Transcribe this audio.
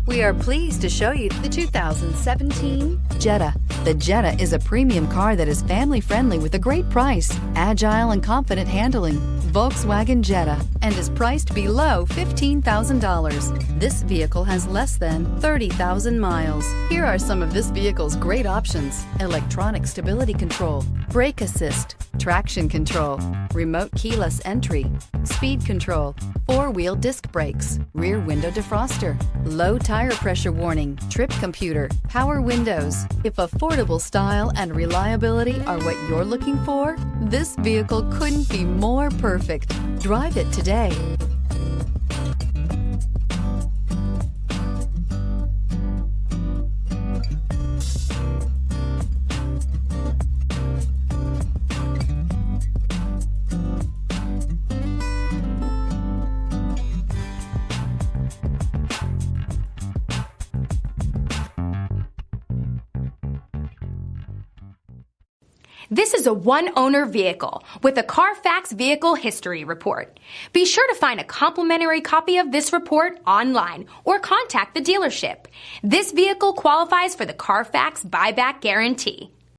We are pleased to show you the 2017 Jetta. The Jetta is a premium car that is family-friendly with a great price, agile and confident handling. Volkswagen Jetta, and is priced below $15,000. This vehicle has less than 30,000 miles. Here are some of this vehicle's great options: electronic stability control, brake assist, traction control, remote keyless entry, speed control, four-wheel disc brakes, rear window defroster, low tire pressure warning, trip computer, power windows. If affordable style and reliability are what you're looking for, this vehicle couldn't be more perfect. Drive it today. This is a one-owner vehicle with a Carfax Vehicle History Report. Be sure to find a complimentary copy of this report online or contact the dealership. This vehicle qualifies for the Carfax Buyback Guarantee.